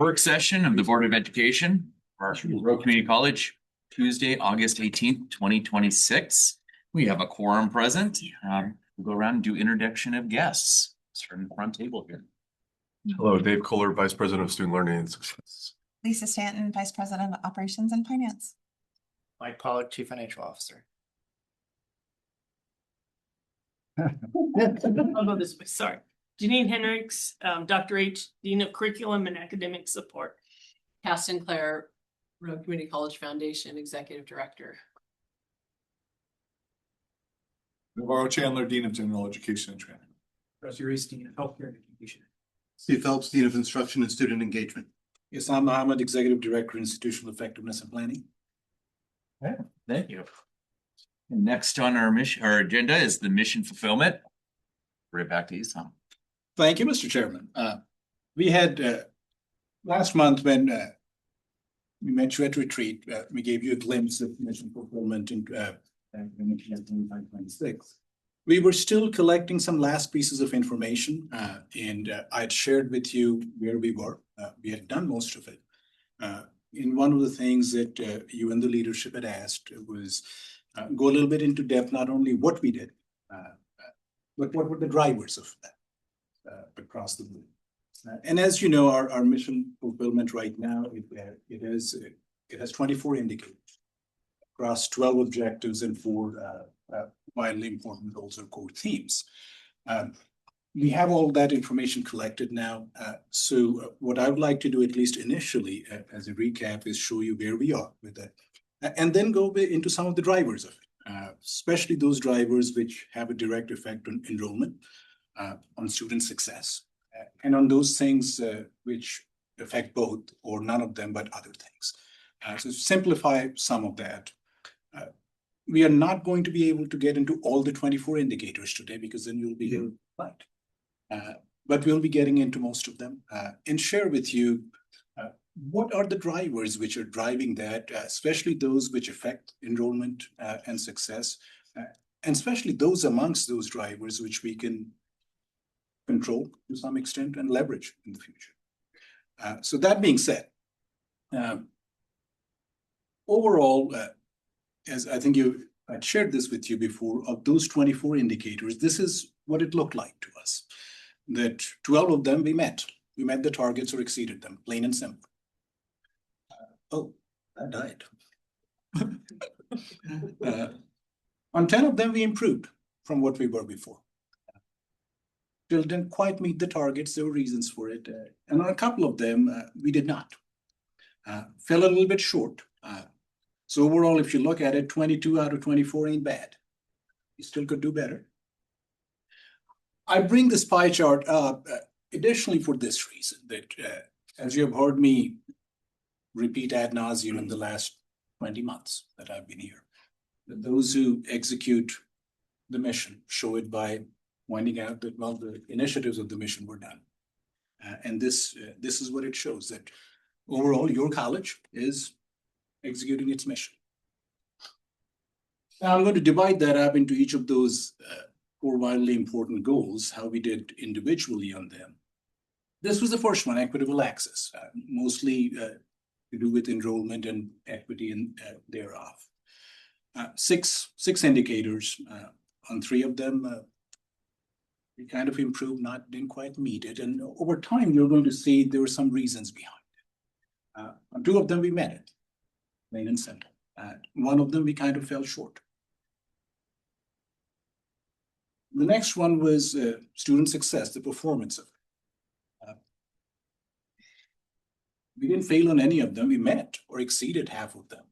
Work session of the Board of Education, Rowe Community College, Tuesday, August 18th, 2026. We have a quorum present. We'll go around and do introduction of guests. Start in the front table here. Hello, Dave Kohler, Vice President of Student Learning and Success. Lisa Stanton, Vice President of Operations and Finance. Mike Pollock, Chief Financial Officer. I'll go this way, sorry. Janine Hendricks, Dr. H, Dean of Curriculum and Academic Support. Cass Sinclair, Rowe Community College Foundation Executive Director. Navarro Chandler, Dean of General Education and Training. Rusty Reese, Dean of Healthcare and Education. Steve Phelps, Dean of Instruction and Student Engagement. Isam Mohammed, Executive Director, Institutional Effectiveness and Planning. Yeah, thank you. And next on our agenda is the mission fulfillment. Right back to you, Sam. Thank you, Mr. Chairman. We had last month when we met you at retreat, we gave you a glimpse of mission fulfillment in 2026. We were still collecting some last pieces of information, and I'd shared with you where we were. We had done most of it. In one of the things that you and the leadership had asked was go a little bit into depth, not only what we did, but what were the drivers of that across the board. And as you know, our mission fulfillment right now, it has 24 indicators across 12 objectives and 4 widely important goals or core themes. We have all that information collected now. So what I would like to do, at least initially, as a recap, is show you where we are with that, and then go into some of the drivers of it, especially those drivers which have a direct effect on enrollment, on student success, and on those things which affect both or none of them, but other things. So simplify some of that. We are not going to be able to get into all the 24 indicators today because then you'll be here late. But we'll be getting into most of them and share with you what are the drivers which are driving that, especially those which affect enrollment and success, and especially those amongst those drivers which we can control to some extent and leverage in the future. So that being said, overall, as I think I'd shared this with you before, of those 24 indicators, this is what it looked like to us. That 12 of them we met. We met the targets or exceeded them, plain and simple. Oh, that died. On 10 of them we improved from what we were before. Still didn't quite meet the targets, there were reasons for it. And on a couple of them, we did not. Fell a little bit short. So overall, if you look at it, 22 out of 24 ain't bad. You still could do better. I bring this pie chart up additionally for this reason, that as you have heard me repeat ad nauseum in the last 20 months that I've been here, that those who execute the mission show it by pointing out that, well, the initiatives of the mission were done. And this is what it shows, that overall your college is executing its mission. Now I'm going to divide that up into each of those 4 widely important goals, how we did individually on them. This was the first one, equitable access, mostly to do with enrollment and equity and thereof. 6 indicators, on 3 of them, we kind of improved, didn't quite meet it. And over time, you're going to see there were some reasons behind it. On 2 of them, we met it, plain and simple. 1 of them, we kind of fell short. The next one was student success, the performance of it. We didn't fail on any of them. We met or exceeded half of them.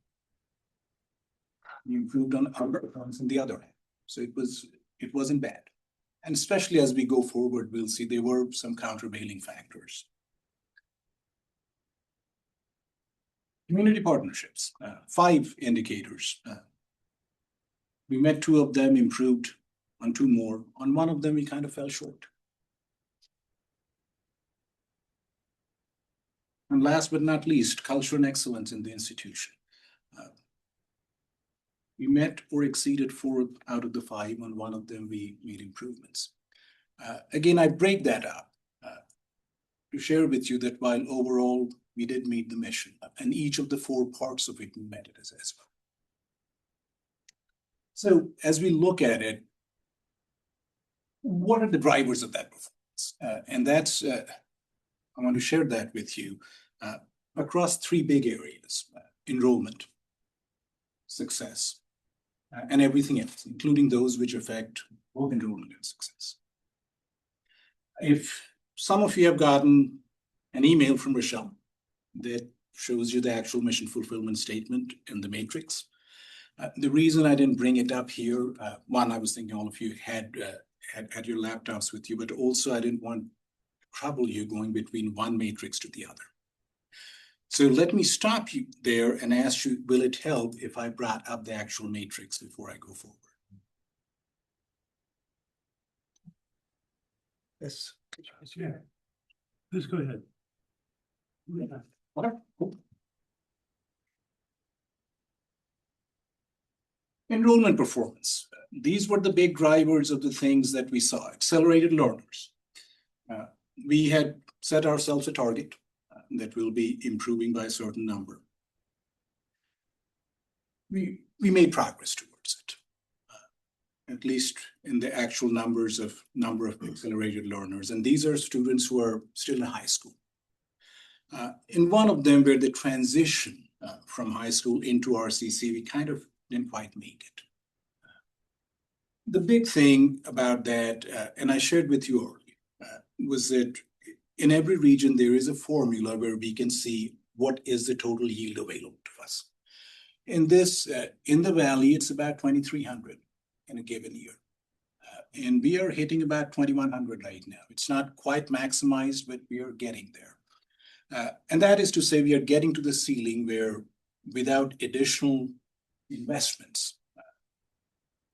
We improved on other points in the other half. So it wasn't bad. And especially as we go forward, we'll see there were some countervailing factors. Community partnerships, 5 indicators. We met 2 of them, improved on 2 more. On 1 of them, we kind of fell short. And last but not least, culture and excellence in the institution. We met or exceeded 4 out of the 5. On 1 of them, we made improvements. Again, I break that up. to share with you that while overall we did meet the mission, and each of the 4 parts of it we met it as well. So as we look at it, what are the drivers of that performance? And that's, I want to share that with you across 3 big areas: enrollment, success, and everything else, including those which affect both enrollment and success. If some of you have gotten an email from Rochelle that shows you the actual mission fulfillment statement in the matrix, the reason I didn't bring it up here, one, I was thinking all of you had your laptops with you, but also I didn't want to trouble you going between one matrix to the other. So let me stop you there and ask you, will it help if I brought up the actual matrix before I go forward? Yes. Please go ahead. Okay, cool. Enrollment performance. These were the big drivers of the things that we saw. Accelerated learners. We had set ourselves a target that will be improving by a certain number. We made progress towards it, at least in the actual number of accelerated learners. And these are students who are still in high school. In one of them, where the transition from high school into RCC, we kind of didn't quite make it. The big thing about that, and I shared with you earlier, was that in every region, there is a formula where we can see what is the total yield available to us. In this, in the Valley, it's about 2,300 in a given year. And we are hitting about 2,100 right now. It's not quite maximized, but we are getting there. And that is to say, we are getting to the ceiling where without additional investments,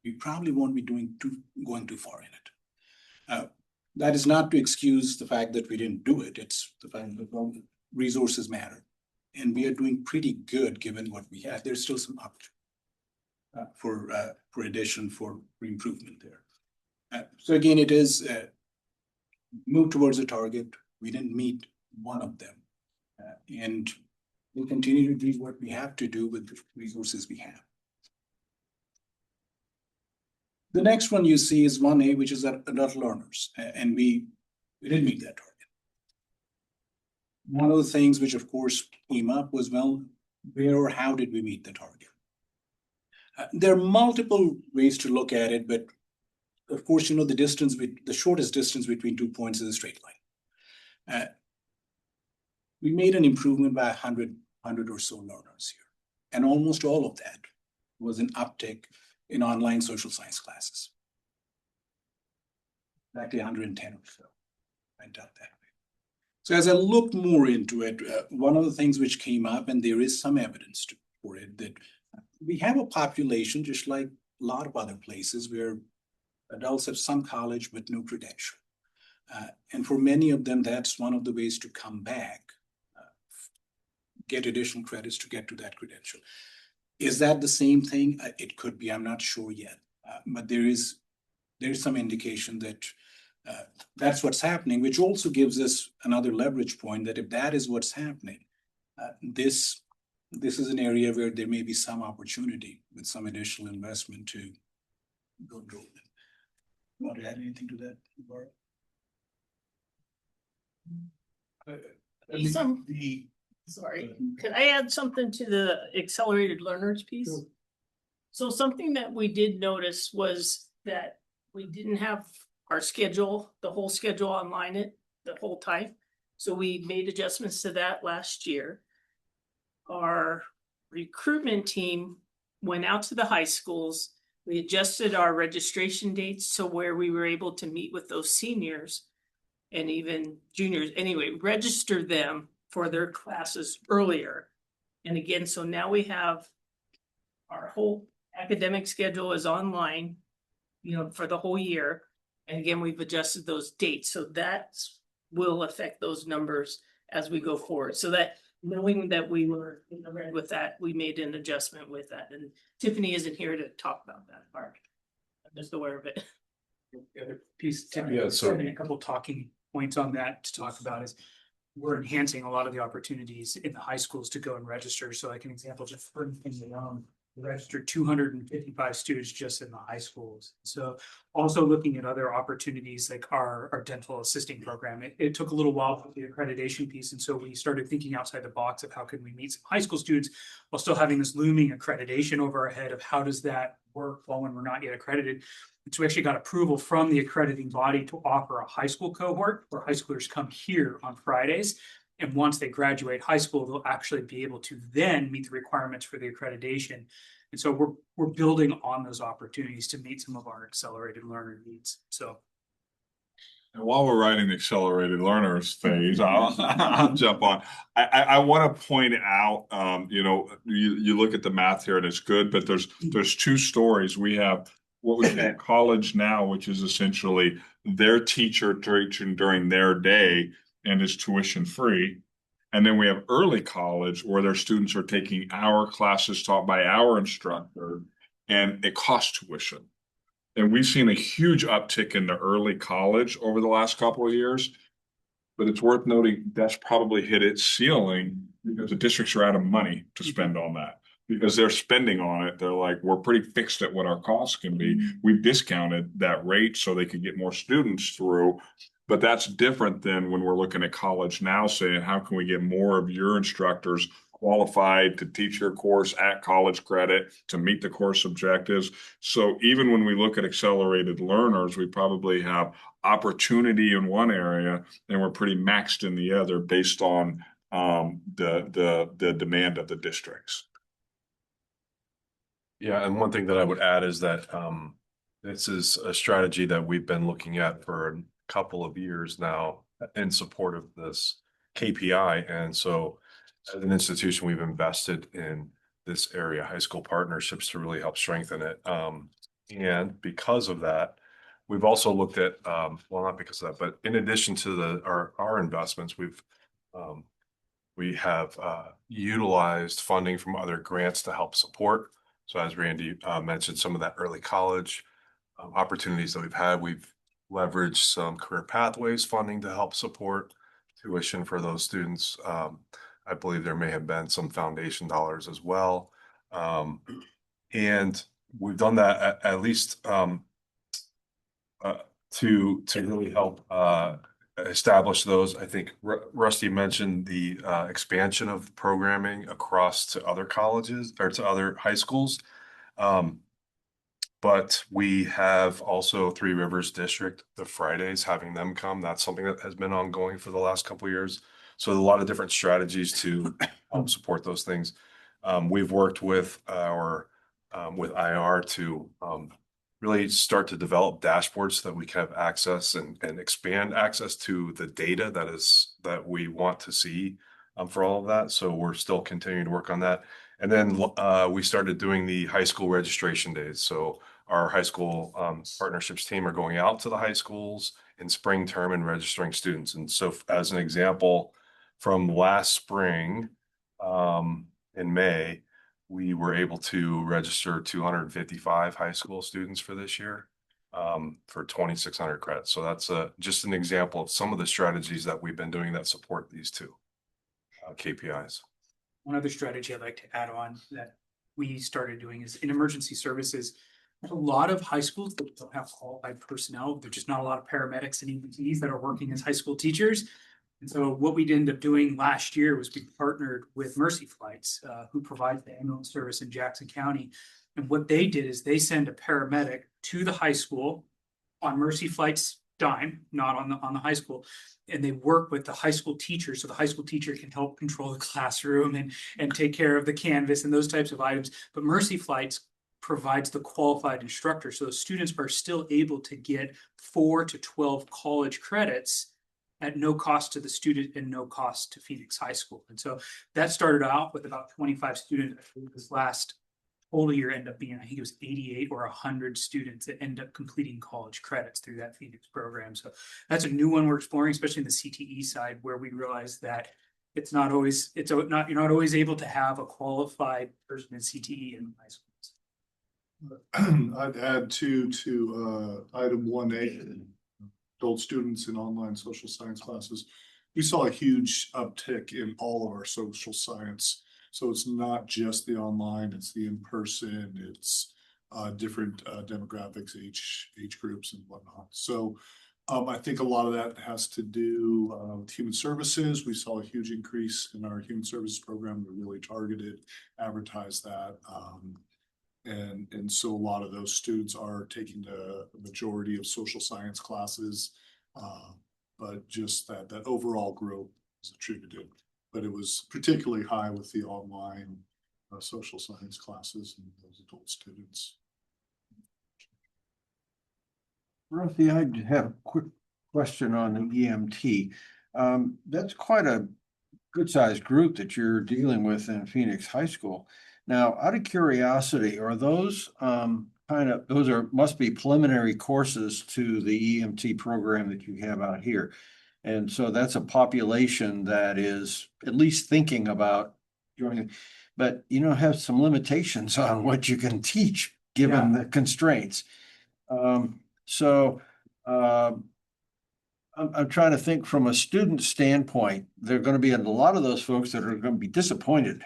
we probably won't be going too far in it. That is not to excuse the fact that we didn't do it. It's the fact that resources matter. And we are doing pretty good given what we have. There's still some opportunity for addition, for improvement there. So again, it is move towards a target. We didn't meet one of them. And we'll continue to do what we have to do with the resources we have. The next one you see is 1A, which is adult learners, and we didn't meet that target. One of the things which of course came up was, well, where or how did we meet the target? There are multiple ways to look at it, but of course, you know, the shortest distance between 2 points is a straight line. We made an improvement by 100 or so learners here. And almost all of that was an uptick in online social science classes. Exactly 110 or so went up that way. So as I looked more into it, one of the things which came up, and there is some evidence for it, that we have a population, just like a lot of other places, where adults have some college but no credential. And for many of them, that's one of the ways to come back, get additional credits to get to that credential. Is that the same thing? It could be, I'm not sure yet. But there's some indication that that's what's happening, which also gives us another leverage point that if that is what's happening, this is an area where there may be some opportunity with some additional investment to go grow them. You want to add anything to that, Barbara? Sorry, could I add something to the accelerated learners piece? Sure. So something that we did notice was that we didn't have our schedule, the whole schedule online the whole time. So we made adjustments to that last year. Our recruitment team went out to the high schools. We adjusted our registration dates to where we were able to meet with those seniors and even juniors. Anyway, register them for their classes earlier. And again, so now we have our whole academic schedule is online, you know, for the whole year. And again, we've adjusted those dates. So that will affect those numbers as we go forward. So that knowing that we were in the red with that, we made an adjustment with that. And Tiffany isn't here to talk about that part. I'm just aware of it. The other piece, Tim, Yeah, so- a couple talking points on that to talk about is we're enhancing a lot of the opportunities in the high schools to go and register. So like an example, just for things alone, we registered 255 students just in the high schools. So also looking at other opportunities like our dental assisting program, it took a little while for the accreditation piece. And so we started thinking outside the box of how can we meet some high school students while still having this looming accreditation over our head of how does that work while when we're not yet accredited. So we actually got approval from the accrediting body to offer a high school cohort where high schoolers come here on Fridays. And once they graduate high school, they'll actually be able to then meet the requirements for the accreditation. And so we're building on those opportunities to meet some of our accelerated learner needs. So. And while we're writing the accelerated learners phase, I'll jump on. I want to point out, you look at the math here and it's good, but there's two stories. We have what we call college now, which is essentially their teacher teaching during their day and is tuition free. And then we have early college where their students are taking our classes taught by our instructor and it costs tuition. And we've seen a huge uptick in the early college over the last couple of years. But it's worth noting that's probably hit its ceiling because the districts are out of money to spend on that. Because they're spending on it. They're like, we're pretty fixed at what our costs can be. We've discounted that rate so they can get more students through. But that's different than when we're looking at college now saying, how can we get more of your instructors qualified to teach your course at college credit to meet the course objectives? So even when we look at accelerated learners, we probably have opportunity in one area and we're pretty maxed in the other based on the demand of the districts. Yeah, and one thing that I would add is that this is a strategy that we've been looking at for a couple of years now in support of this KPI. And so as an institution, we've invested in this area, high school partnerships, to really help strengthen it. And because of that, we've also looked at, well, not because of that, but in addition to our investments, we have utilized funding from other grants to help support. So as Randy mentioned, some of that early college opportunities that we've had, we've leveraged some career pathways funding to help support tuition for those students. I believe there may have been some foundation dollars as well. And we've done that at least to really help establish those. I think Rusty mentioned the expansion of programming across to other colleges or to other high schools. But we have also Three Rivers District, the Fridays, having them come. That's something that has been ongoing for the last couple of years. So a lot of different strategies to help support those things. We've worked with with IR to really start to develop dashboards so that we can have access and expand access to the data that we want to see for all of that. So we're still continuing to work on that. And then we started doing the high school registration days. So our high school partnerships team are going out to the high schools in spring term and registering students. And so as an example, from last spring in May, we were able to register 255 high school students for this year for 2,600 credits. So that's just an example of some of the strategies that we've been doing that support these two KPIs. One other strategy I'd like to add on that we started doing is in emergency services. A lot of high schools that don't have qualified personnel. There's just not a lot of paramedics and EMTs that are working as high school teachers. And so what we ended up doing last year was we partnered with Mercy Flights, who provides the ambulance service in Jackson County. And what they did is they send a paramedic to the high school on Mercy Flights dime, not on the high school. And they work with the high school teacher. So the high school teacher can help control the classroom and take care of the canvas and those types of items. But Mercy Flights provides the qualified instructor. So the students are still able to get 4 to 12 college credits at no cost to the student and no cost to Phoenix High School. And so that started out with about 25 students. This last whole year ended up being, I think it was 88 or 100 students that end up completing college credits through that Phoenix program. So that's a new one we're exploring, especially in the CTE side, where we realize that you're not always able to have a qualified person in CTE in high schools. I'd add to item 1A, adult students in online social science classes. we saw a huge uptick in all of our social science. So it's not just the online, it's the in-person, it's different demographics, age groups and whatnot. So I think a lot of that has to do with human services. We saw a huge increase in our human services program. We really targeted, advertised that. And so a lot of those students are taking the majority of social science classes. But just that overall growth is attributed, but it was particularly high with the online social science classes and those adult students. Ruthie, I have a quick question on the EMT. That's quite a good sized group that you're dealing with in Phoenix High School. Now, out of curiosity, are those must be preliminary courses to the EMT program that you have out here? And so that's a population that is at least thinking about joining, but have some limitations on what you can teach given the constraints. I'm trying to think from a student standpoint, there are going to be a lot of those folks that are going to be disappointed.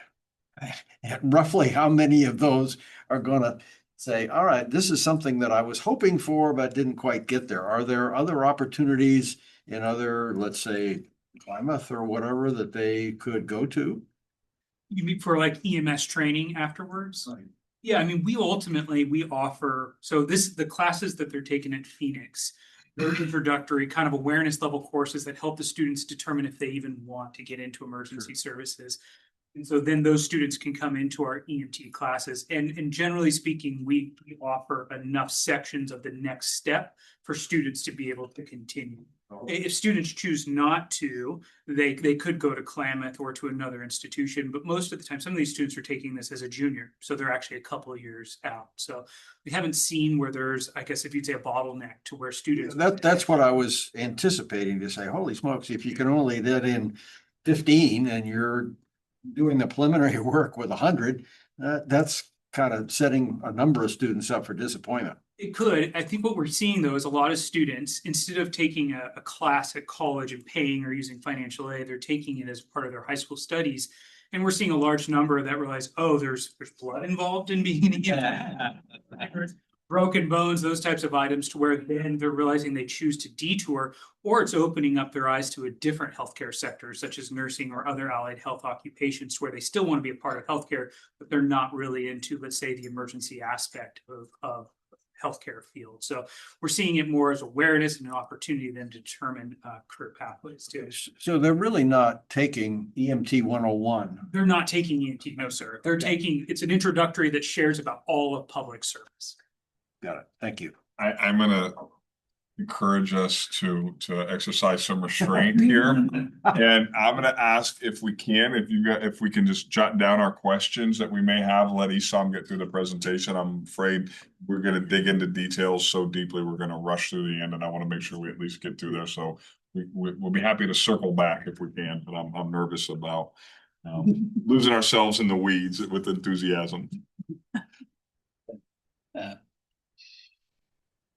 And roughly how many of those are going to say, all right, this is something that I was hoping for, but didn't quite get there? Are there other opportunities in other, let's say, Plymouth or whatever that they could go to? You mean for like EMS training afterwards? Right. Yeah, I mean, we offer, so the classes that they're taking at Phoenix, they're introductory kind of awareness level courses that help the students determine if they even want to get into emergency services. And so then those students can come into our EMT classes. And generally speaking, we offer enough sections of the next step for students to be able to continue. If students choose not to, they could go to Klamath or to another institution, but most of the time, some of these students are taking this as a junior, so they're actually a couple of years out. So we haven't seen where there's, I guess, if you'd say a bottleneck to where students. That's what I was anticipating to say. Holy smokes, if you can only let in 15 and you're doing the preliminary work with 100, that's kind of setting a number of students up for disappointment. It could. I think what we're seeing though is a lot of students, instead of taking a class at college and paying or using financial aid, they're taking it as part of their high school studies. And we're seeing a large number that realize, oh, there's blood involved in being an EMT. Broken bones, those types of items, to where then they're realizing they choose to detour, or it's opening up their eyes to a different healthcare sector, such as nursing or other allied health occupations, where they still want to be a part of healthcare, but they're not really into, let's say, the emergency aspect of healthcare field. So we're seeing it more as awareness and an opportunity then to determine career pathways too. So they're really not taking EMT 101. They're not taking EMT, no, sir. They're taking, it's an introductory that shares about all of public service. Got it. Thank you. I'm gonna encourage us to exercise some restraint here. And I'm gonna ask if we can, if we can just jot down our questions that we may have, let Esam get through the presentation. I'm afraid we're gonna dig into details so deeply, we're gonna rush through the end, and I want to make sure we at least get through there. So we'll be happy to circle back if we can, but I'm nervous about losing ourselves in the weeds with enthusiasm.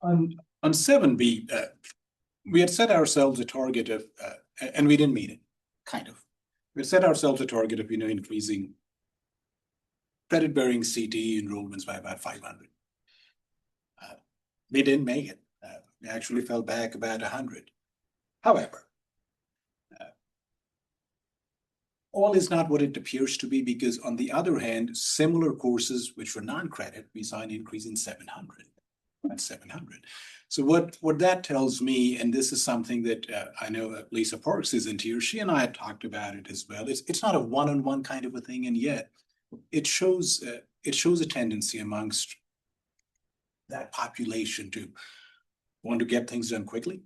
On 7B, we had set ourselves a target of, and we didn't meet it, kind of. We had set ourselves a target of, increasing credit-bearing CTE enrollments by about 500. We didn't make it. We actually fell back about 100. However, all is not what it appears to be, because on the other hand, similar courses which were non-credit, we saw an increase in 700. At 700. So what that tells me, and this is something that I know Lisa Parks isn't here, she and I had talked about it as well. It's not a one-on-one kind of a thing, and yet it shows a tendency amongst that population to want to get things done quickly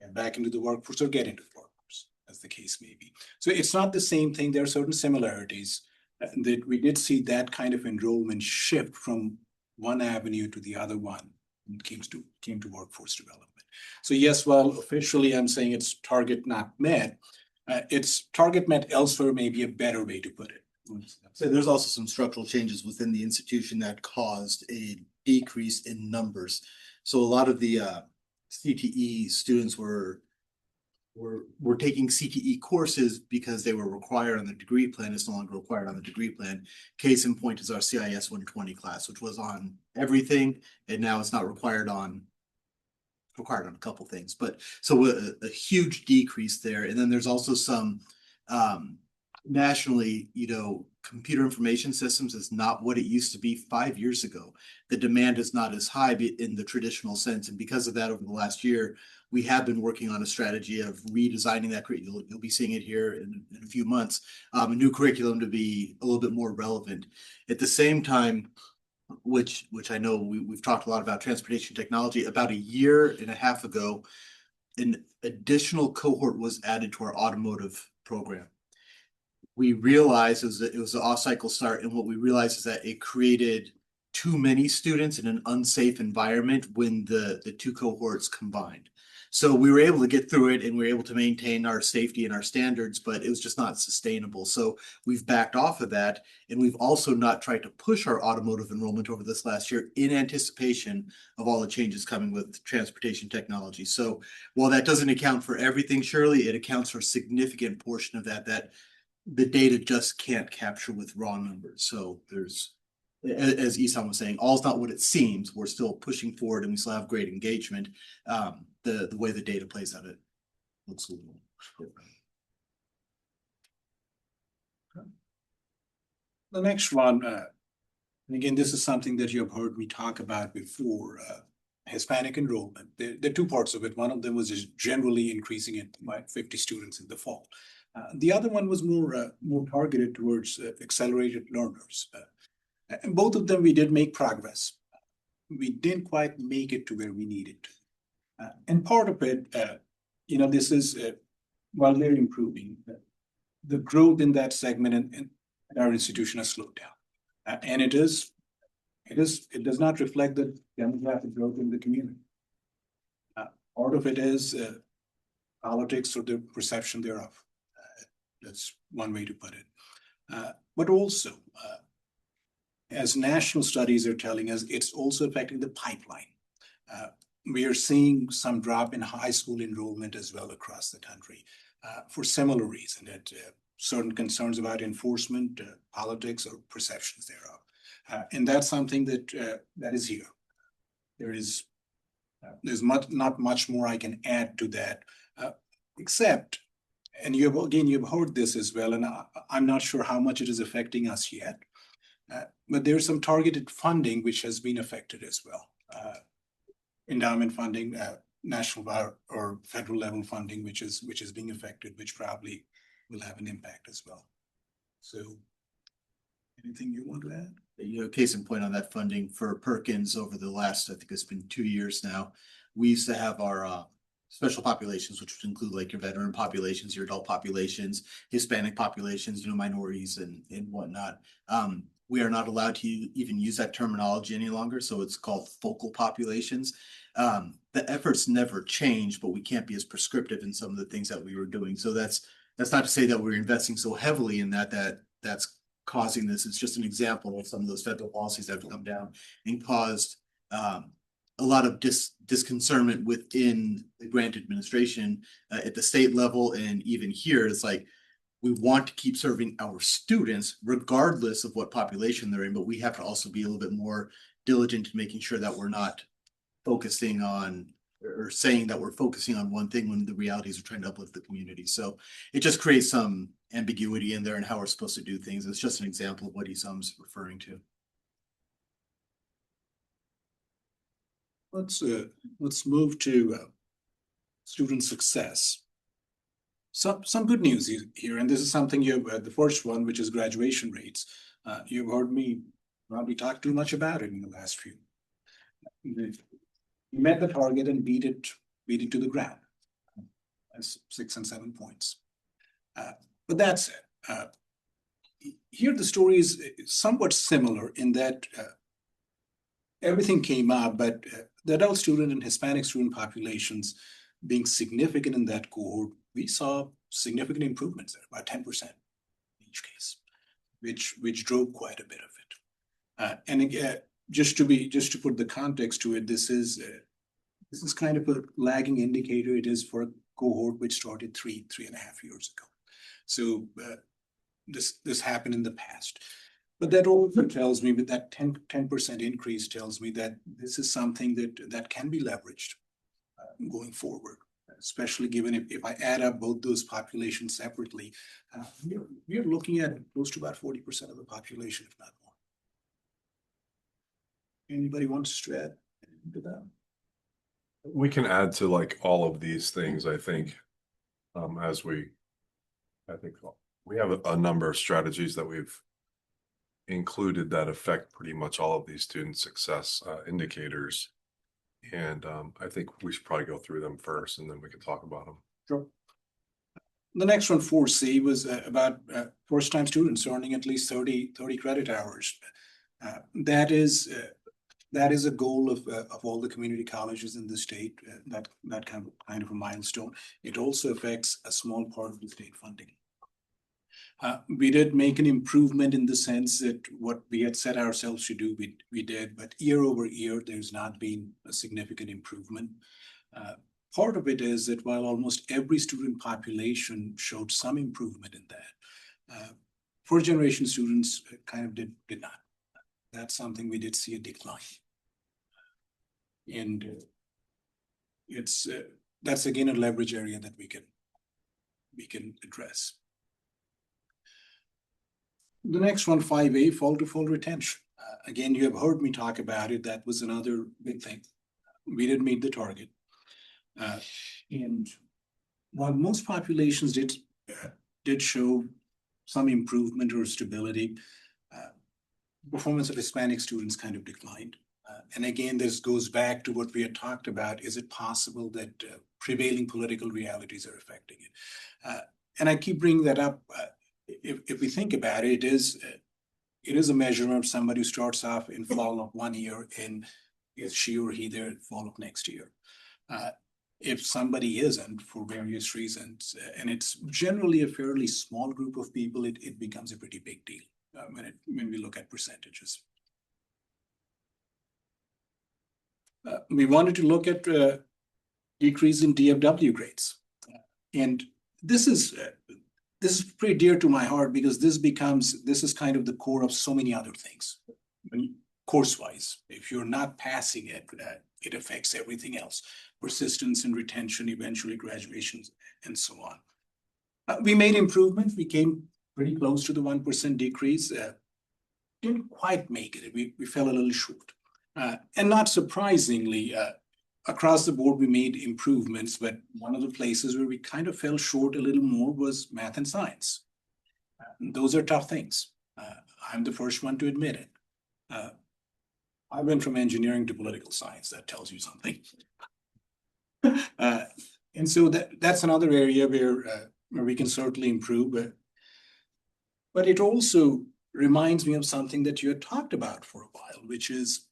and back into the workforce, or get into the workforce, as the case may be. So it's not the same thing. There are certain similarities that we did see that kind of enrollment shift from one avenue to the other one when it came to workforce development. So yes, while officially I'm saying it's target not met, it's target met elsewhere may be a better way to put it. So there's also some structural changes within the institution that caused a decrease in numbers. So a lot of the CTE students were were taking CTE courses because they were required on the degree plan. It's no longer required on the degree plan. Case in point is our CIS 120 class, which was on everything, and now it's not required on a couple things, but so a huge decrease there. And then there's also some nationally, computer information systems is not what it used to be 5 years ago. The demand is not as high in the traditional sense. And because of that, over the last year, we have been working on a strategy of redesigning that curriculum. You'll be seeing it here in a few months, a new curriculum to be a little bit more relevant. At the same time, which I know we've talked a lot about transportation technology. About a year and a half ago, an additional cohort was added to our automotive program. We realized it was an off-cycle start, and what we realized is that it created too many students in an unsafe environment when the two cohorts combined. So we were able to get through it and we were able to maintain our safety and our standards, but it was just not sustainable. So we've backed off of that. And we've also not tried to push our automotive enrollment over this last year in anticipation of all the changes coming with transportation technology. So while that doesn't account for everything, Shirley, it accounts for a significant portion of that the data just can't capture with raw numbers. So there's, as Isam was saying, all's not what it seems. We're still pushing forward and we still have great engagement. The way the data plays out, it looks a little different. The next one, and again, this is something that you have heard me talk about before, Hispanic enrollment. There are two parts of it. One of them was just generally increasing it by 50 students in the fall. The other one was more targeted towards accelerated learners. And both of them, we did make progress. We didn't quite make it to where we needed to. And part of it, this is, while they're improving, the growth in that segment in our institution has slowed down. And it does not reflect the demographic growth in the community. Part of it is politics or the perception thereof. That's one way to put it. But also, as national studies are telling us, it's also affecting the pipeline. We are seeing some drop in high school enrollment as well across the country for similar reason, that certain concerns about enforcement, politics, or perceptions thereof. And that's something that is here. There's not much more I can add to that, except, and you've heard this as well, and I'm not sure how much it is affecting us yet, but there's some targeted funding which has been affected as well. Endowment funding, national or federal level funding, which is being affected, which probably will have an impact as well. So, anything you want to add? Case in point on that funding for Perkins over the last, I think it's been 2 years now. We used to have our special populations, which would include like your veteran populations, your adult populations, Hispanic populations, minorities and whatnot. We are not allowed to even use that terminology any longer, so it's called focal populations. The efforts never change, but we can't be as prescriptive in some of the things that we were doing. So that's not to say that we're investing so heavily in that's causing this. It's just an example of some of those federal policies that have come down and caused a lot of disconcernment within the grant administration at the state level, and even here, it's like, we want to keep serving our students regardless of what population they're in, but we have to also be a little bit more diligent in making sure that we're not focusing on or saying that we're focusing on one thing when the reality is we're trying to uplift the community. So it just creates some ambiguity in there and how we're supposed to do things. It's just an example of what Isam's referring to. Let's move to student success. Some good news here, and this is something the first one, which is graduation rates. You've heard me probably talk too much about it in the last few. We met the target and beat it to the ground. That's 6 and 7 points. But that's it. Here the story is somewhat similar in that everything came up, but the adult student and Hispanic student populations being significant in that cohort, we saw significant improvements there, about 10% in each case, which drove quite a bit of it. And again, just to put the context to it, this is kind of a lagging indicator. It is for cohort which started 3.5 years ago. So this happened in the past. But that also tells me, with that 10% increase tells me that this is something that can be leveraged going forward, especially given if I add up both those populations separately, we're looking at close to about 40% of the population, if not more. Anybody wants to add to that? We can add to like all of these things, I think, I think we have a number of strategies that we've included that affect pretty much all of these student success indicators. And I think we should probably go through them first and then we can talk about them. Sure. The next one, 4C, was about first-time students earning at least 30 credit hours. That is a goal of all the community colleges in the state, that kind of a milestone. It also affects a small part of the state funding. We did make an improvement in the sense that what we had set ourselves to do, we did, but year over year, there's not been a significant improvement. Part of it is that while almost every student population showed some improvement in that, first generation students kind of did not. That's something we did see a decline. And that's again a leverage area that we can address. The next one, 5A, fall to full retention. Again, you have heard me talk about it. That was another big thing. We did meet the target. And while most populations did show some improvement or stability, performance of Hispanic students kind of declined. And again, this goes back to what we had talked about. Is it possible that prevailing political realities are affecting it? And I keep bringing that up. If we think about it, it is a measurement of somebody who starts off in fall of one year and is she or he there fall of next year. If somebody isn't for various reasons, and it's generally a fairly small group of people, it becomes a pretty big deal when we look at percentages. We wanted to look at decrease in DFW grades, and this is pretty dear to my heart because this is kind of the core of so many other things. Course-wise, if you're not passing it, it affects everything else. Persistence and retention, eventually graduations, and so on. We made improvements. We came pretty close to the 1% decrease. Didn't quite make it. We fell a little short. And not surprisingly, across the board, we made improvements, but one of the places where we kind of fell short a little more was math and science. Those are tough things. I'm the first one to admit it. I went from engineering to political science. That tells you something. And so that's another area where we can certainly improve. But it also reminds me of something that you had talked about for a while, which is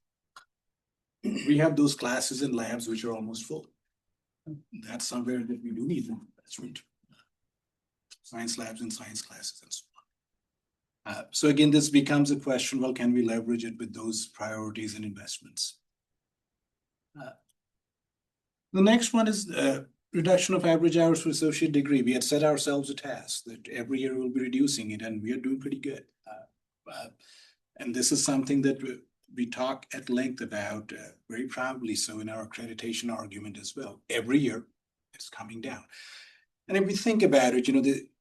we have those classes and labs which are almost full. That's somewhere that we do need them. That's right. Science labs and science classes and so on. So again, this becomes a question, well, can we leverage it with those priorities and investments? The next one is reduction of average hours for associate degree. We had set ourselves a task that every year we'll be reducing it, and we are doing pretty good. And this is something that we talk at length about, very proudly so in our accreditation argument as well. Every year it's coming down. And if we think about it,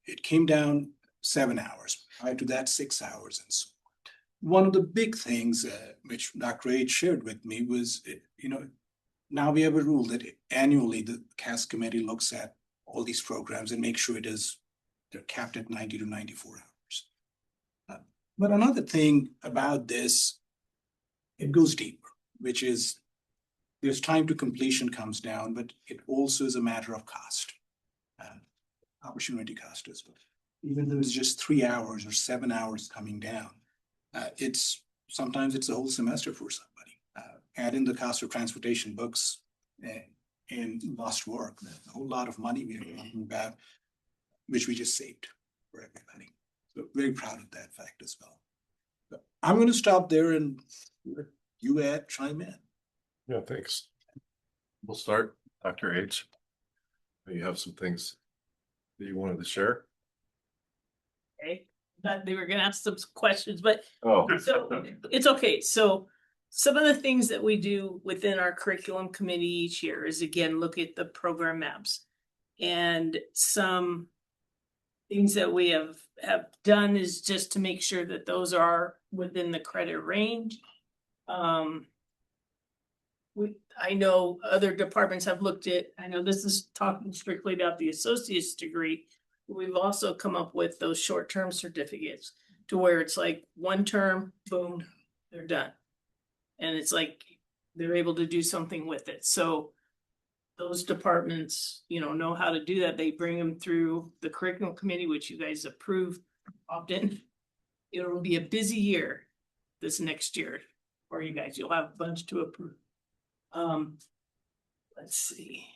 it came down 7 hours, prior to that 6 hours and so on. One of the big things which Dr. H shared with me was, now we have a rule that annually the CAS committee looks at all these programs and make sure they're capped at 90 to 94 hours. But another thing about this, it goes deeper, which is there's time to completion comes down, but it also is a matter of cost, opportunity cost as well. Even though it's just 3 hours or 7 hours coming down, sometimes it's a whole semester for somebody. Add in the cost of transportation, books, and lost work, a whole lot of money we are talking about, which we just saved for everybody. So very proud of that fact as well. But I'm going to stop there and you chime in. Yeah, thanks. We'll start, Dr. H. You have some things that you wanted to share? Okay, thought they were gonna ask some questions, but Oh. so it's okay. So some of the things that we do within our curriculum committee each year is again, look at the program maps. And some things that we have done is just to make sure that those are within the credit range. I know other departments have looked at, I know this is talking strictly about the associate's degree. We've also come up with those short-term certificates to where it's like one term, boom, they're done. And it's like, they're able to do something with it. So those departments, know how to do that. They bring them through the curriculum committee, which you guys approve often. It will be a busy year this next year for you guys. You'll have a bunch to approve. Let's see.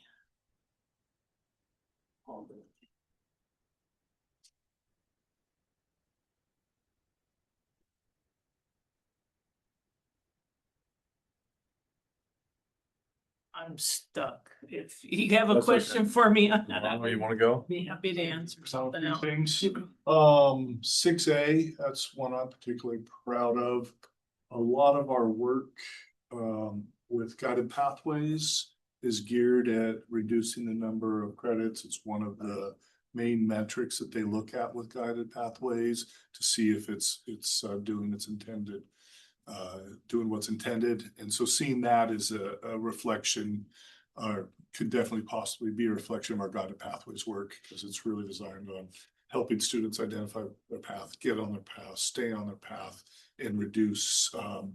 I'm stuck. If you have a That's question okay. for me, Where you want to go? be happy to answer something else. Things. 6A, that's one I'm particularly proud of. A lot of our work with guided pathways is geared at reducing the number of credits. It's one of the main metrics that they look at with guided pathways to see if it's doing its intended, doing what's intended. And so seeing that is a reflection, could definitely possibly be a reflection of our guided pathways work, because it's really designed on helping students identify their path, get on their path, stay on their path, and reduce time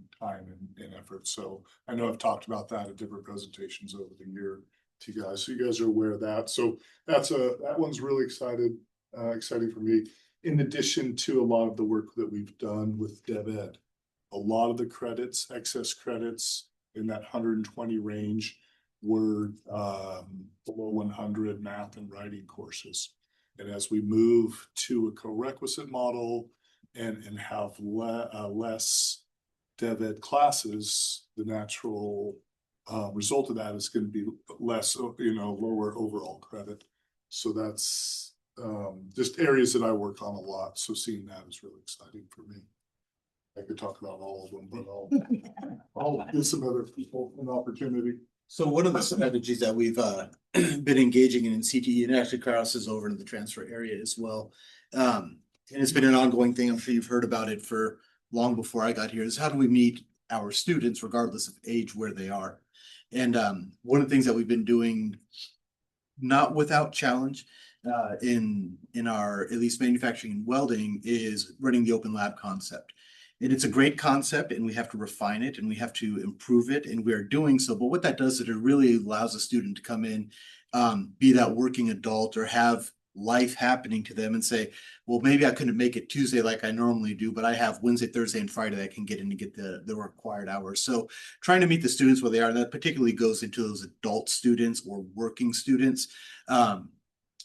and effort. So I know I've talked about that at different presentations over the year to you guys, so you guys are aware of that. So that one's really exciting for me. In addition to a lot of the work that we've done with DevEd, a lot of the credits, excess credits in that 120 range were below 100 math and writing courses. And as we move to a co-requisite model and have less DevEd classes, the natural result of that is going to be less, lower overall credit. So that's just areas that I work on a lot. So seeing that is really exciting for me. I could talk about all of them, but I'll give some other people an opportunity. So one of the strategies that we've been engaging in CTE, and actually crosses over into the transfer area as well. And it's been an ongoing thing. I'm sure you've heard about it for long before I got here, is how do we meet our students regardless of age where they are? And one of the things that we've been doing, not without challenge, in our at least manufacturing and welding, is running the open lab concept. And it's a great concept, and we have to refine it and we have to improve it, and we are doing so. But what that does is it really allows a student to come in, be that working adult or have life happening to them and say, well, maybe I couldn't make it Tuesday like I normally do, but I have Wednesday, Thursday, and Friday that I can get in to get the required hours. So trying to meet the students where they are, and that particularly goes into those adult students or working students.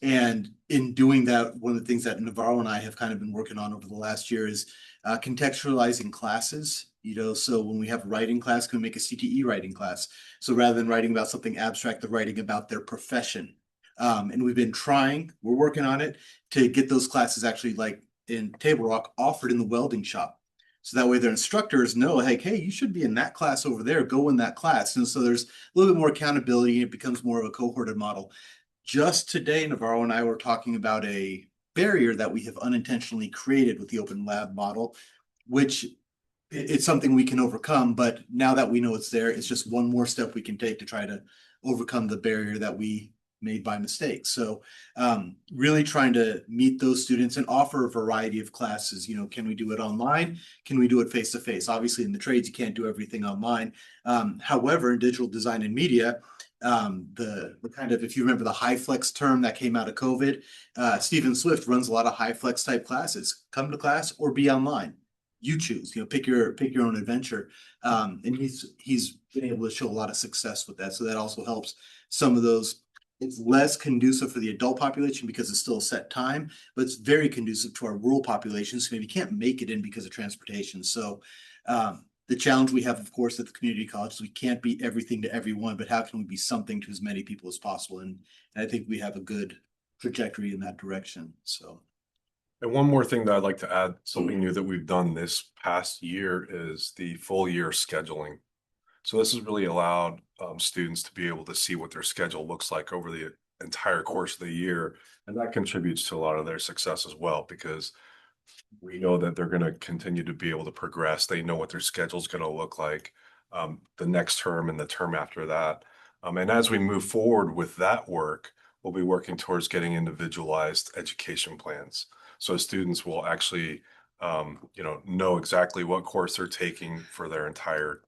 And in doing that, one of the things that Navarro and I have kind of been working on over the last year is contextualizing classes. So when we have a writing class, can we make a CTE writing class? So rather than writing about something abstract, they're writing about their profession. And we've been we're working on it to get those classes actually, like in Table Rock, offered in the welding shop. So that way their instructors know, like, hey, you should be in that class over there, go in that class. And so there's a little bit more accountability. It becomes more of a cohorted model. Just today, Navarro and I were talking about a barrier that we have unintentionally created with the open lab model, which it's something we can overcome. But now that we know it's there, it's just one more step we can take to try to overcome the barrier that we made by mistake. So really trying to meet those students and offer a variety of classes. Can we do it online? Can we do it face to face? Obviously in the trades, you can't do everything online. However, in digital design and media, the kind of, if you remember the high flex term that came out of COVID, Stephen Swift runs a lot of high flex type classes. Come to class or be online. You choose, pick your own adventure. And he's been able to show a lot of success with that. So that also helps some of those. It's less conducive for the adult population because it's still a set time, but it's very conducive to our rural populations who maybe can't make it in because of transportation. So The challenge we have, of course, at the community college is we can't be everything to everyone, but how can we be something to as many people as possible? And I think we have a good trajectory in that direction, so. And one more thing that I'd like to add, something new that we've done this past year is the full year scheduling. So this has really allowed students to be able to see what their schedule looks like over the entire course of the year. And that contributes to a lot of their success as well, because we know that they're going to continue to be able to progress. They know what their schedule is going to look like the next term and the term after that. And as we move forward with that work, we'll be working towards getting individualized education plans. So students will actually, know exactly what course they're taking for their entire,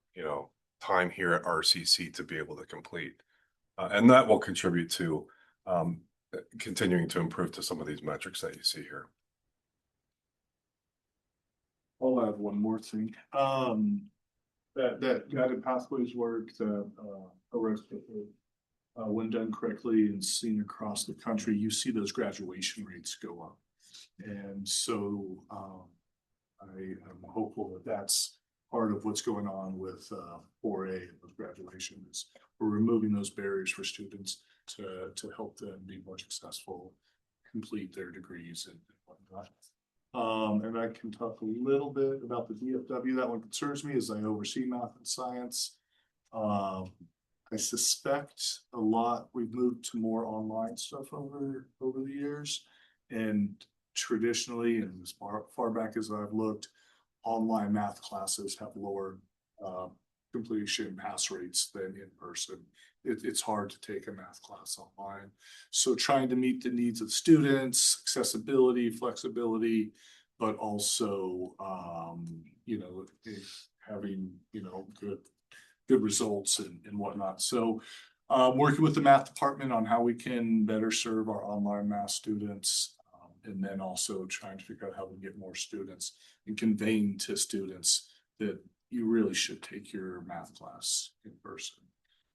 time here at RCC to be able to complete. And that will contribute to continuing to improve to some of these metrics that you see here. I'll add one more thing. That guided pathways work that when done correctly and seen across the country, you see those graduation rates go up. And so I am hopeful that that's part of what's going on with 4A with graduation is we're removing those barriers for students to help them be more successful, complete their degrees and whatnot. And I can talk a little bit about the DFW. That one concerns me as I oversee math and science. I suspect a lot we've moved to more online stuff over the years, and traditionally, and as far back as I've looked, online math classes have lower completion pass rates than in person. It's hard to take a math class online. So trying to meet the needs of students, accessibility, flexibility, but also, having, good results and whatnot. So working with the math department on how we can better serve our online math students, and then also trying to figure out how we get more students and conveying to students that you really should take your math class in person.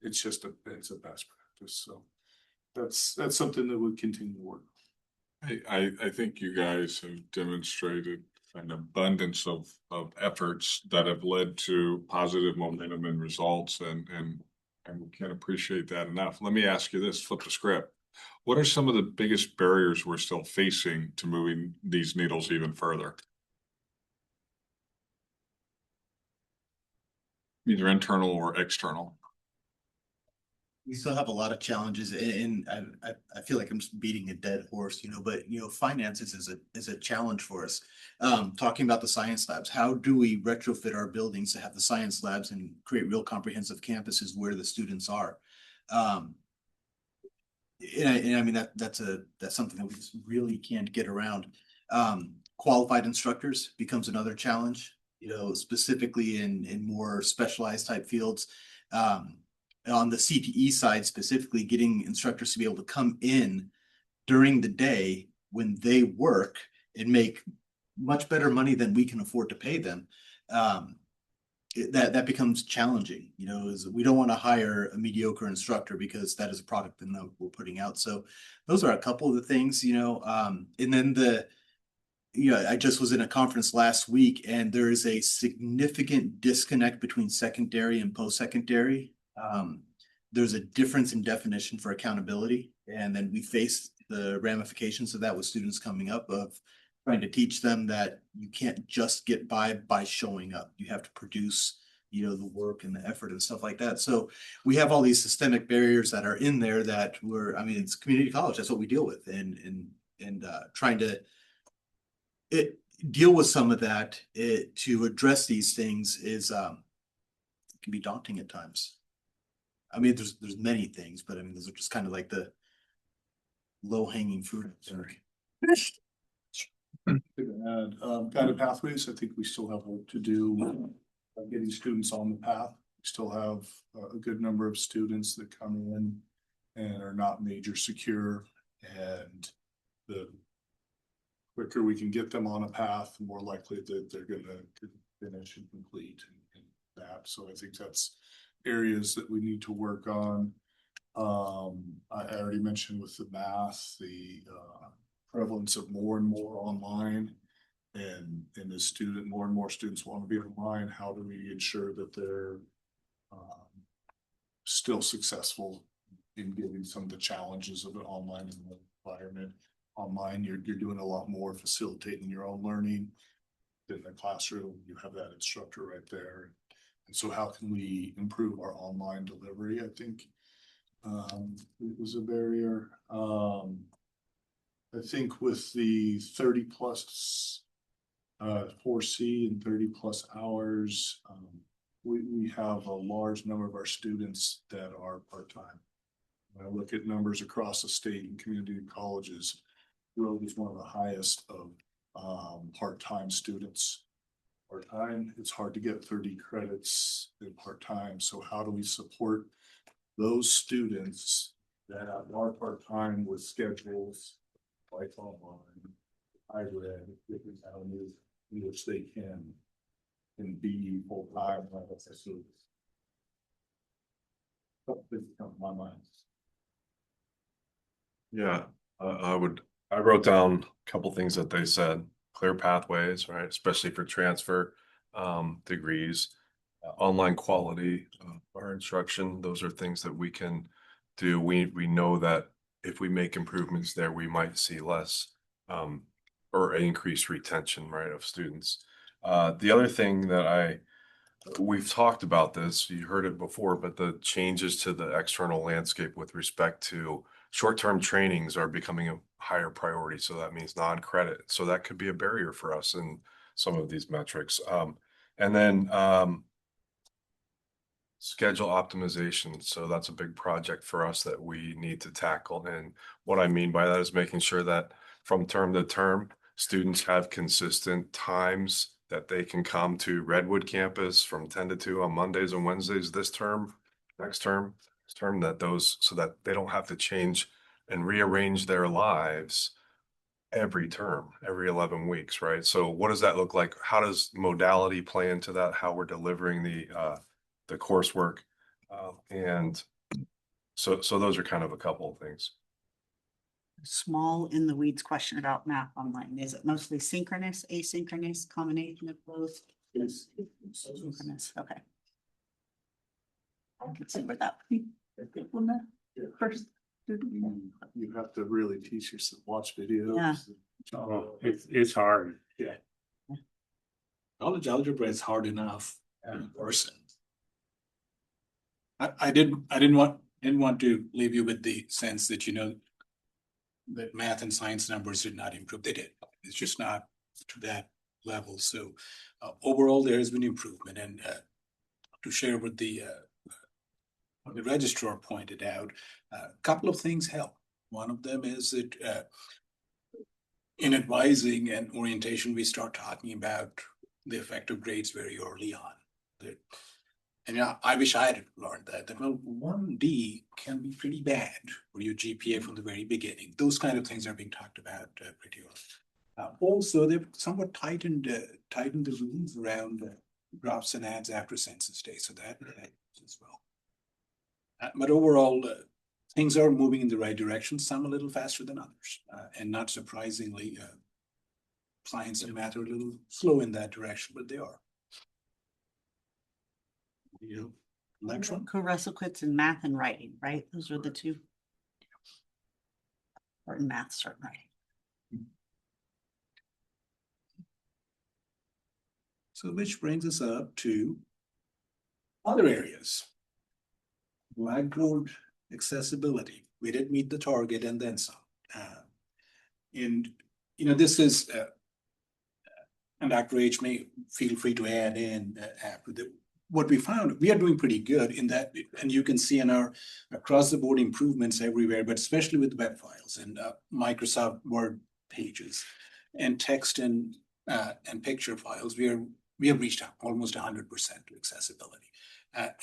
It's just it's a best practice. So that's something that would continue to work. I think you guys have demonstrated an abundance of efforts that have led to positive momentum and results, and we can't appreciate that enough. Let me ask you this, flip the script. What are some of the biggest barriers we're still facing to moving these needles even further? Either internal or external. We still have a lot of challenges, and I feel like I'm just beating a dead horse, but finances is a challenge for us. Talking about the science labs, how do we retrofit our buildings to have the science labs and create real comprehensive campuses where the students are? And I mean that's something that we just really can't get around. Qualified instructors becomes another challenge, specifically in more specialized type fields. On the CTE side, specifically getting instructors to be able to come in during the day when they work and make much better money than we can afford to pay them. That becomes challenging, is we don't want to hire a mediocre instructor because that is a product that we're putting out. So those are a couple of the things, and then I just was in a conference last week, and there is a significant disconnect between secondary and post-secondary. There's a difference in definition for accountability, and then we face the ramifications of that with students coming up of trying to teach them that you can't just get by showing up. You have to produce, the work and the effort and stuff like that. So we have all these systemic barriers that are in there that it's community college. That's what we deal with, and trying to deal with some of that to address these things is can be daunting at times. There's many things, but those are just kind of like the low-hanging fruit. Guided pathways, I think we still have work to do getting students on the path. We still have a good number of students that come in and are not major secure, and the quicker we can get them on a path, the more likely that they're going to finish and complete and that. So I think that's areas that we need to work on. I already mentioned with the math, the prevalence of more and more online And the student, more and more students want to be online. How do we ensure that they're still successful in getting some of the challenges of an online environment? Online, you're doing a lot more facilitating your own learning in the classroom. You have that instructor right there. And so how can we improve our online delivery? I think it was a barrier. I think with the 30+ 4C and 30+ hours, we have a large number of our students that are part-time. When I look at numbers across the state and community colleges, Grove is one of the highest of part-time students. Part-time, it's hard to get 30 credits in part-time. So how do we support those students that are part-time with schedules like online, hybrid, different avenues in which they can be full-time like a student? Something come to my mind. Yeah, I wrote down a couple things that they said. Clear pathways, right? Especially for transfer degrees, online quality of our instruction. Those are things that we can do. We know that if we make improvements there, we might see less or increased retention, right, of students. The other thing that we've talked about this, you heard it before, but the changes to the external landscape with respect to short-term trainings are becoming a higher priority. So that means non-credit. So that could be a barrier for us in some of these metrics. And then schedule optimization. So that's a big project for us that we need to tackle. And what I mean by that is making sure that from term to term, students have consistent times that they can come to Redwood campus from 10 to 2 on Mondays and Wednesdays this term, next term, so that they don't have to change and rearrange their lives every term, every 11 weeks, right? So what does that look like? How does modality play into that? How we're delivering the coursework? And so those are kind of a couple of things. Small in the weeds question about math online. Is it mostly synchronous, asynchronous, combination of both? Yes. Synchronous, okay. I can see where that would be. First. You have to really teach yourself, watch videos. Yeah. Oh, it's hard. Yeah. College algebra is hard enough in person. I didn't want to leave you with the sense that, you know, that math and science numbers did not improve. They did. It's just not to that level. So overall, there has been improvement. And to share with the registrar pointed out, a couple of things help. One of them is that in advising and orientation, we start talking about the effect of grades very early on. And yeah, I wish I had learned that well, 1D can be pretty bad for your GPA from the very beginning. Those kind of things are being talked about pretty early. Also, they've somewhat tightened the rules around drops and adds after census day, so that as well. But overall, things are moving in the right direction, some a little faster than others. And not surprisingly, science and math are a little slow in that direction, but they are. You know, Electron? Co-requisites in math and writing, right? Those are the two. Or in math, start writing. So which brings us up to other areas. Blackboard accessibility. We did meet the target and then some. And you know, this is, and Dr. H may feel free to add in after what we found. We are doing pretty good in that, and you can see in our across the board improvements everywhere, but especially with web files and Microsoft Word pages and text and picture files. We have reached almost 100% to accessibility.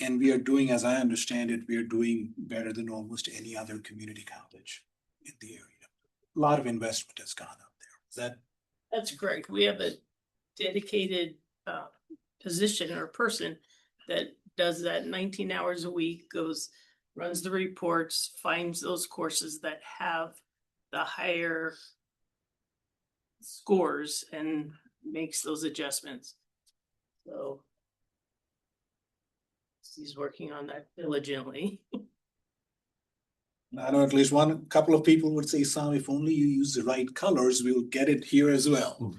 And we are doing, as I understand it, we are doing better than almost any other community college in the area. A lot of investment has gone up there. That's correct. We have a dedicated position or person that does that 19 hours a week, runs the reports, finds those courses that have the higher scores, and makes those adjustments. So he's working on that diligently. I know at least couple of people would say, Sam, if only you use the right colors, we'll get it here as well.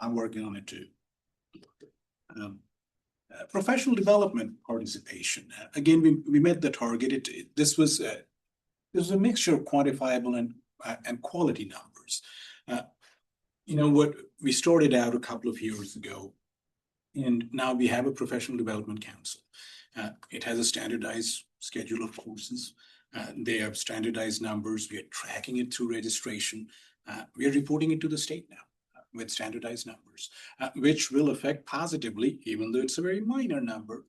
I'm working on it too. Professional development participation. Again, we met the target. This was a mixture of quantifiable and quality numbers. You know what, we started out a couple of years ago, and now we have a professional development council. It has a standardized schedule of courses. They have standardized numbers. We are tracking it through registration. We are reporting it to the state now with standardized numbers, which will affect positively, even though it's a very minor number,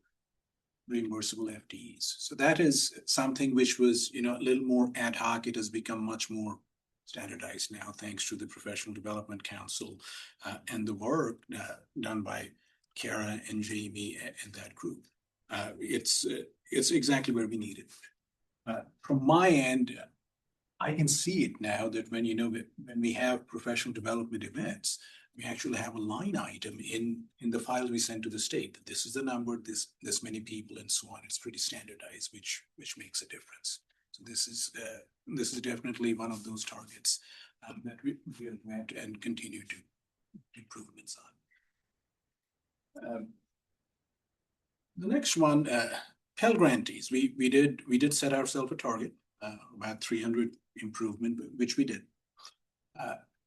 reimbursable FTEs. So that is something which was, a little more ad hoc. It has become much more standardized now, thanks to the Professional Development Council and the work done by Kara and Jamie and that group. It's exactly where we need it. From my end, I can see it now that when we have professional development events, we actually have a line item in the file we send to the state. This is the number, this many people, and so on. It's pretty standardized, which makes a difference. So this is definitely one of those targets that we have met and continue to improvements on. The next one, Pell Grantees. We did set ourselves a target, about 300 improvement, which we did.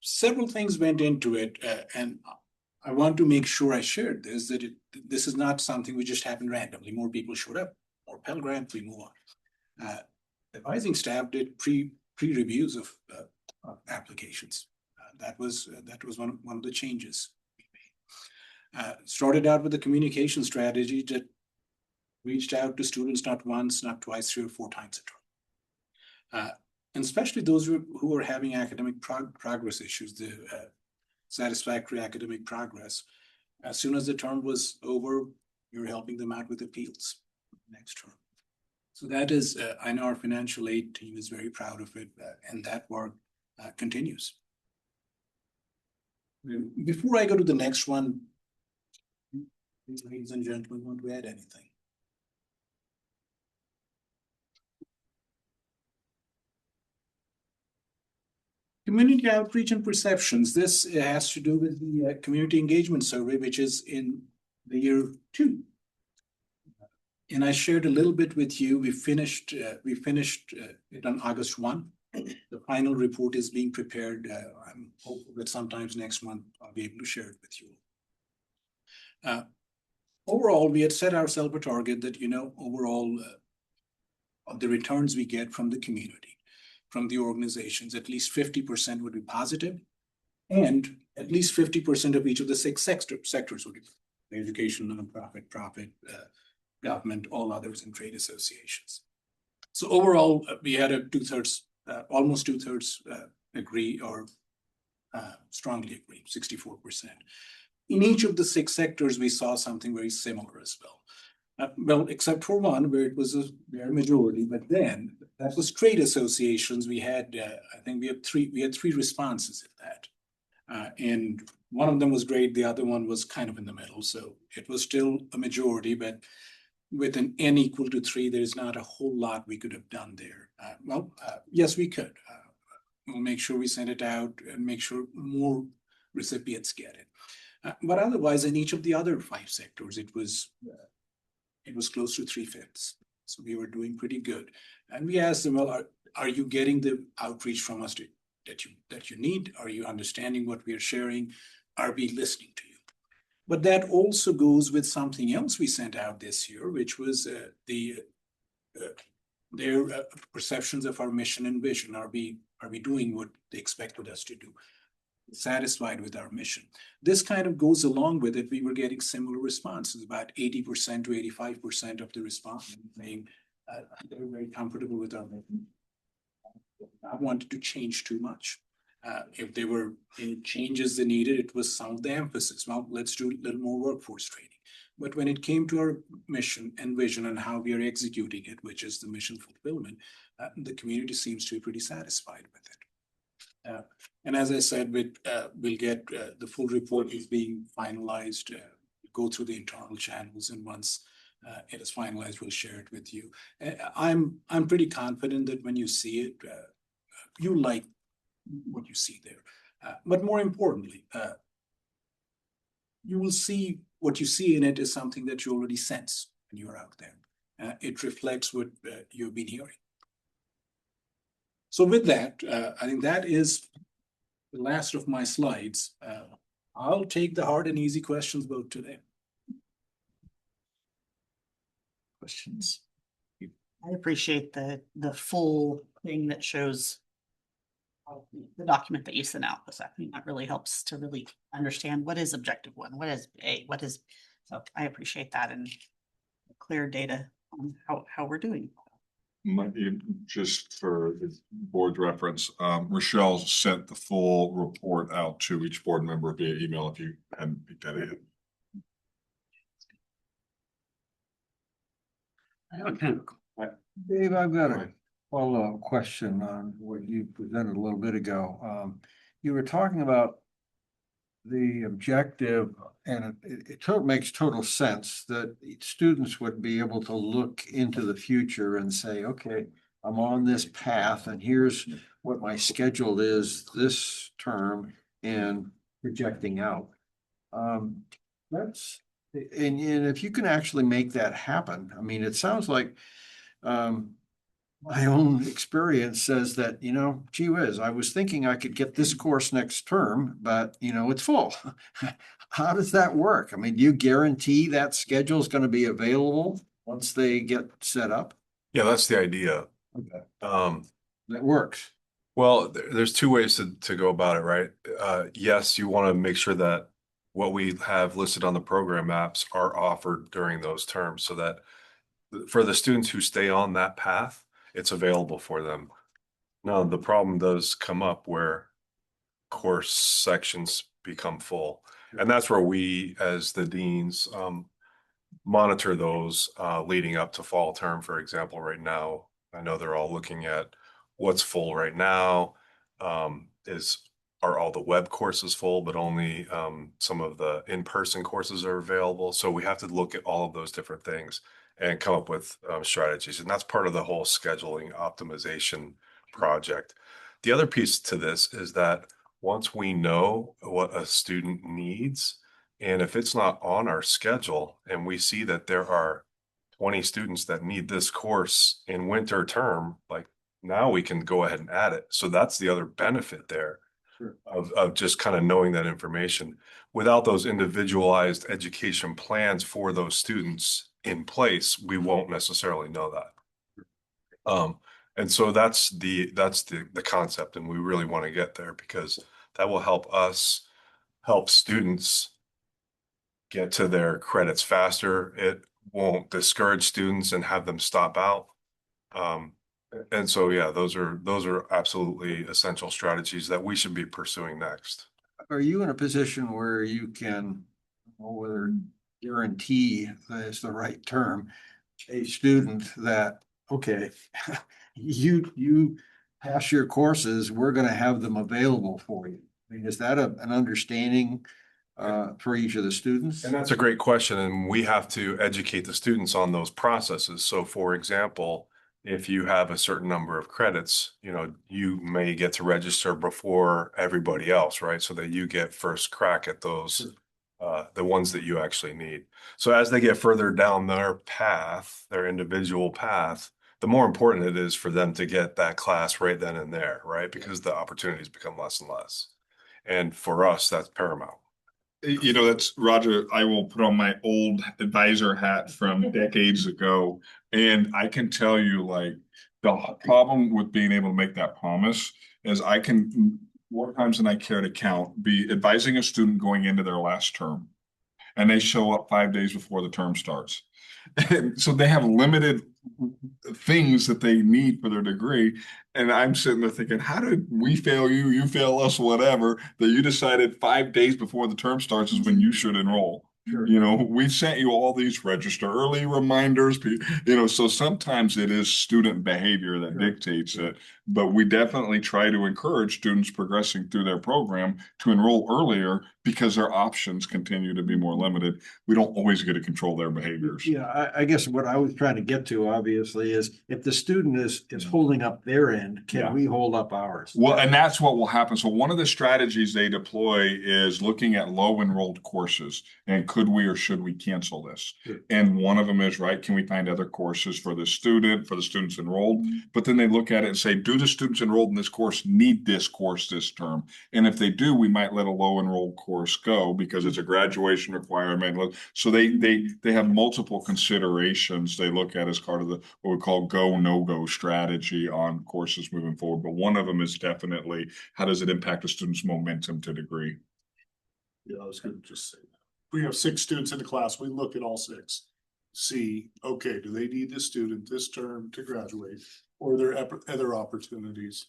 Several things went into it, and I want to make sure I shared this, that this is not something we just happened randomly. More people showed up, more Pell Grants, we move on. Advising staff did pre-reviews of applications. That was one of the changes we made. Started out with a communication strategy that reached out to students not once, not twice, 3 or 4 times a term. And especially those who are having academic progress issues, the satisfactory academic progress. As soon as the term was over, you're helping them out with appeals next term. So that is, I know our financial aid team is very proud of it, and that work continues. Before I go to the next one, ladies and gentlemen, want to add anything? Community outreach and perceptions. This has to do with the community engagement survey, which is in the year 2. And I shared a little bit with you. We finished it on August 1. The final report is being prepared. I'm hopeful that sometimes next month I'll be able to share it with you. Overall, we had set ourselves a target that, overall, the returns we get from the community, from the organizations, at least 50% would be positive, and at least 50% of each of the 6 sectors would be education, nonprofit, profit, government, all others, and trade associations. So overall, we had a almost 2/3 agree or strongly agree, 64%. In each of the 6 sectors, we saw something very similar as well. Well, except for one where it was a bare majority, but then that was trade associations. We had, I think we had 3 responses in that. And one of them was great. The other one was kind of in the middle. So it was still a majority, but with an N equal to 3, there's not a whole lot we could have done there. Yes, we could. We'll make sure we send it out and make sure more recipients get it. But otherwise, in each of the other 5 sectors, it was close to 3/5. So we were doing pretty good. And we asked them, well, are you getting the outreach from us that you need? Are you understanding what we are sharing? Are we listening to you? But that also goes with something else we sent out this year, which was their perceptions of our mission and vision. Are we doing what they expected us to do? Satisfied with our mission. This kind of goes along with it. We were getting similar responses, about 80% to 85% of the respondents saying they were very comfortable with our mission. I wanted to change too much. If there were any changes they needed, it was some of the emphasis. Well, let's do a little more workforce training. But when it came to our mission and vision and how we are executing it, which is the mission fulfillment, the community seems to be pretty satisfied with it. And as I said, we'll get the full report is being finalized, go through the internal channels, and once it is finalized, we'll share it with you. I'm pretty confident that when you see it, you like what you see there. But more importantly, you will see what you see in it is something that you already sense when you're out there. It reflects what you've been hearing. So with that, I think that is the last of my slides. I'll take the hard and easy questions both today. Questions? I appreciate the full thing that shows the document that you sent out, because I think that really helps to really understand what is objective one, what is A, what is, so I appreciate that and clear data on how we're doing. Just for the board reference, Rochelle sent the full report out to each board member via email if you hadn't picked that in. Dave, I've got a follow-up question on what you presented a little bit ago. You were talking about the objective, and it makes total sense that students would be able to look into the future and say, okay, I'm on this path and here's what my schedule is this term and projecting out. And if you can actually make that happen, I mean, it sounds like my own experience says that, gee whiz, I was thinking I could get this course next term, but it's full. How does that work? I mean, do you guarantee that schedule is going to be available once they get set up? Yeah, that's the idea. Okay. That works. Well, there's two ways to go about it, right? Yes, you want to make sure that what we have listed on the program maps are offered during those terms so that for the students who stay on that path, it's available for them. Now, the problem does come up where course sections become full. And that's where we, as the deans, monitor those leading up to fall term, for example. Right now, I know they're all looking at what's full right now. Are all the web courses full, but only some of the in-person courses are available. So we have to look at all of those different things and come up with strategies. And that's part of the whole scheduling optimization project. The other piece to this is that once we know what a student needs, and if it's not on our schedule and we see that there are 20 students that need this course in winter term, like now we can go ahead and add it. So that's the other benefit there. Sure. Of just kind of knowing that information. Without those individualized education plans for those students in place, we won't necessarily know that. And so that's the concept, and we really want to get there because that will help us help students get to their credits faster. It won't discourage students and have them stop out. And so, yeah, those are absolutely essential strategies that we should be pursuing next. Are you in a position where you can, whether guarantee is the right term, a student that, okay, you pass your courses, we're going to have them available for you? I mean, is that an understanding for each of the students? And that's a great question. And we have to educate the students on those processes. So, for example, if you have a certain number of credits, you may get to register before everybody else, right? So that you get first crack at those, the ones that you actually need. So as they get further down their path, their individual path, the more important it is for them to get that class right then and there, right? Because the opportunities become less and less. And for us, that's paramount. That's Roger. I will put on my old advisor hat from decades ago. And I can tell you, like, the problem with being able to make that promise is I can, more times than I care to count, be advising a student going into their last term. And they show up 5 days before the term starts. And so they have limited things that they need for their degree. And I'm sitting there thinking, how did we fail you, you fail us, whatever, that you decided 5 days before the term starts is when you should enroll? Sure. We sent you all these register early reminders, so sometimes it is student behavior that dictates it. but we definitely try to encourage students progressing through their program to enroll earlier because their options continue to be more limited. We don't always get to control their behaviors. Yeah, I guess what I was trying to get to obviously is if the student is holding up their end, Yeah. can we hold up ours? Well, and that's what will happen. So one of the strategies they deploy is looking at low enrolled courses and could we or should we cancel this? Sure. And one of them is, right, can we find other courses for the student, for the students enrolled? But then they look at it and say, do the students enrolled in this course need this course this term? And if they do, we might let a low enrolled course go because it's a graduation requirement. So they have multiple considerations they look at as part of the what we call go, no-go strategy on courses moving forward. But one of them is definitely how does it impact a student's momentum to degree? Yeah, I was gonna just say that. We have 6 students in the class, we look at all 6. See, okay, do they need this student this term to graduate? Or are there other opportunities?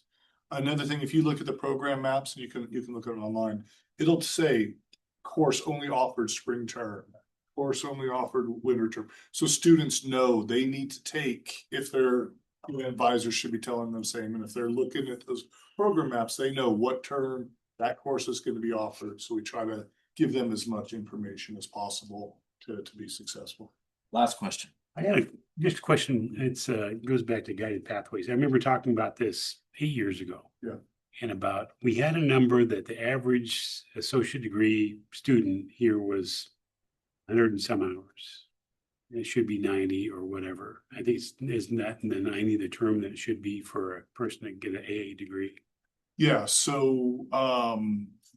Another thing, if you look at the program maps, and you can look at it online, it'll say course only offered spring term, course only offered winter term. So students know they need to take, if their advisors should be telling them the same, and if they're looking at those program maps, they know what term that course is going to be offered. So we try to give them as much information as possible to be successful. Last question. I had just a question. It's goes back to guided pathways. I remember talking about this 8 years ago. Yeah. And about, we had a number that the average associate degree student here was 100 and some hours. It should be 90 or whatever. I think isn't that in the 90 the term that it should be for a person to get an AA degree? Yeah, so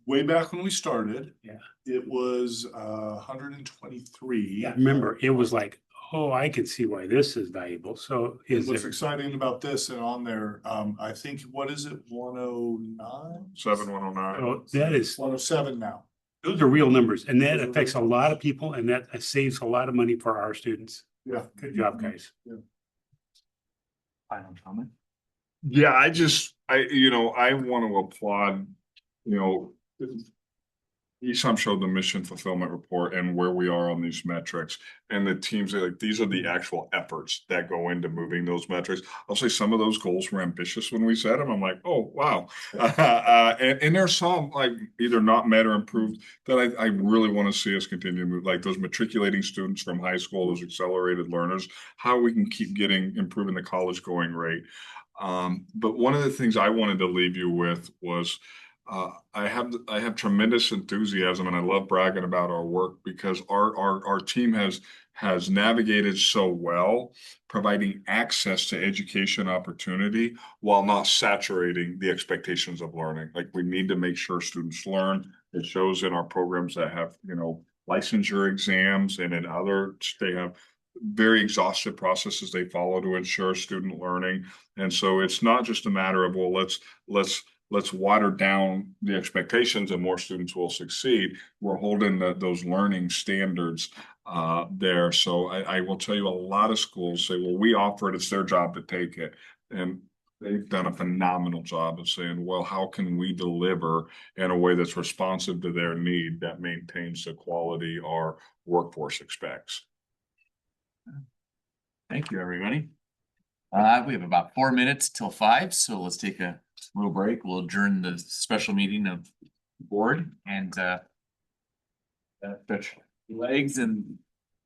way back when we started, Yeah. it was 123. I remember it was like, oh, I can see why this is valuable. So is What's there, exciting about this and on there, I think, what is it, 109? 7109. oh, that is, 107 now. those are real numbers and that affects a lot of people and that saves a lot of money for our students. Yeah. Good job, guys. Final comment. Yeah, I want to applaud, ESOM showed the mission fulfillment report and where we are on these metrics. And the teams are like, these are the actual efforts that go into moving those metrics. I'll say some of those goals were ambitious when we set them. I'm like, oh, wow. And there's some like either not met or improved that I really want to see us continue to move, like those matriculating students from high school, those accelerated learners, how we can keep improving the college going rate. But one of the things I wanted to leave you with was I have tremendous enthusiasm and I love bragging about our work because our team has navigated so well, providing access to education opportunity while not saturating the expectations of learning. Like we need to make sure students learn. It shows in our programs that have, licensure exams and in others, they have very exhaustive processes they follow to ensure student learning. And so it's not just a matter of, well, let's water down the expectations and more students will succeed. We're holding those learning standards there. So I will tell you a lot of schools say, well, we offer it, it's their job to take it. And they've done a phenomenal job of saying, well, how can we deliver in a way that's responsive to their need that maintains the quality our workforce expects? Thank you, everybody. We have about 4 minutes till 5, so let's take a little break. We'll adjourn the special meeting of the board and stretch legs and